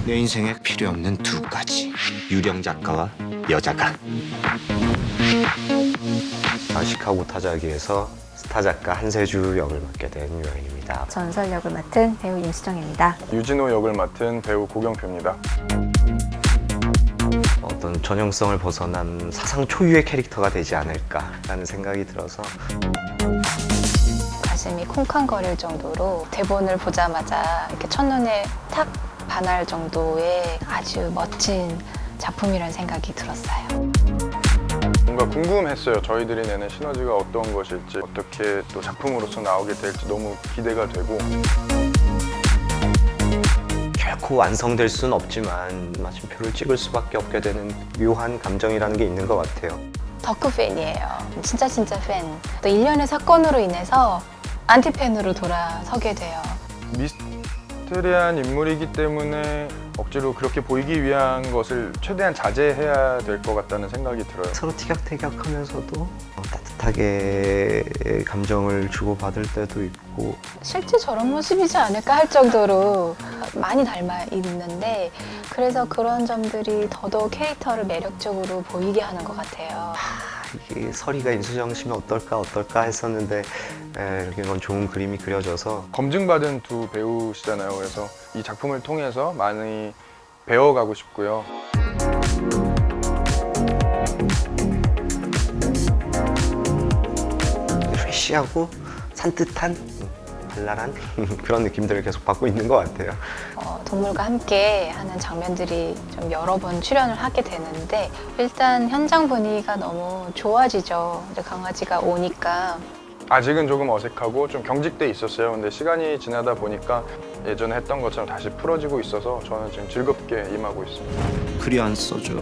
내 인생에 필요 없는 두 가지. 유령 작가와 여자가. 시카고 타자기에서 스타 작가 한세주 역을 맡게 된 유영입니다. 전설 역을 맡은 배우 임수정입니다. 유진호 역을 맡은 배우 고경표입니다. 어떤 전형성을 벗어난 사상 초유의 캐릭터가 되지 않을까라는 생각이 들어서 가슴이 쿵쾅거릴 정도로 대본을 보자마자 이렇게 첫눈에 탁 반할 정도의 아주 멋진 작품이라는 생각이 들었어요. 뭔가 궁금했어요. 저희들이 내는 시너지가 어떤 것일지, 어떻게 또 작품으로서 나오게 될지 너무 기대가 되고. 결코 완성될 수는 없지만 마침표를 찍을 수밖에 없게 되는 묘한 감정이라는 게 있는 것 같아요. 덕후 팬이에요. 진짜 팬. 또 일련의 사건으로 인해서 안티팬으로 돌아서게 돼요. 미스테리한 인물이기 때문에 억지로 그렇게 보이기 위한 것을 최대한 자제해야 될 것 같다는 생각이 들어요. 서로 티격태격하면서도 따뜻하게 감정을 주고받을 때도 있고 실제 저런 모습이지 않을까 할 정도로 많이 닮아 있는데 그래서 그런 점들이 더더욱 캐릭터를 매력적으로 보이게 하는 것 같아요. 이게 서리가 인수정 씨면 어떨까 했었는데 이런 좋은 그림이 그려져서 검증받은 두 배우시잖아요. 그래서 이 작품을 통해서 많이 배워가고 싶고요. 프레시하고 산뜻한 발랄한 그런 느낌들을 계속 받고 있는 것 같아요. 동물과 함께 하는 장면들이 좀 여러 번 출연을 하게 되는데 일단 현장 분위기가 너무 좋아지죠. 이제 강아지가 오니까. 아직은 조금 어색하고 좀 경직돼 있었어요. 근데 시간이 지나다 보니까 예전에 했던 것처럼 다시 풀어지고 있어서 저는 지금 즐겁게 임하고 있습니다. 글이 안 써져.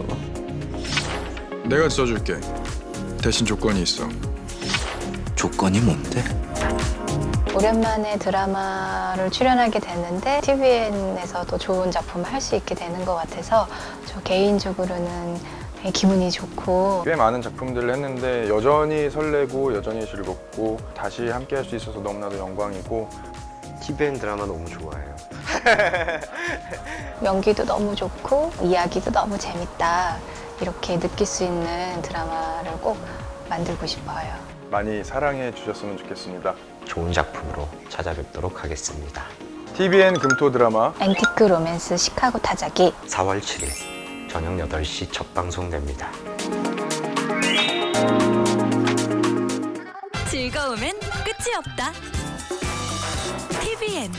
내가 써줄게. 대신 조건이 있어. 조건이 뭔데? 오랜만에 드라마를 출연하게 됐는데 TVN에서도 좋은 작품을 할 수 있게 되는 것 같아서 저 개인적으로는 되게 기분이 좋고 꽤 많은 작품들을 했는데 여전히 설레고 여전히 즐겁고 다시 함께 할 수 있어서 너무나도 영광이고 TVN 드라마 너무 좋아해요. 연기도 너무 좋고 이야기도 너무 재밌다 이렇게 느낄 수 있는 드라마를 꼭 만들고 싶어요. 많이 사랑해 주셨으면 좋겠습니다. 좋은 작품으로 찾아뵙도록 하겠습니다. TVN 금토 드라마 앵티크 로맨스 시카고 타자기 4월 7일 저녁 8시 첫 방송됩니다. 즐거움엔 끝이 없다. TVN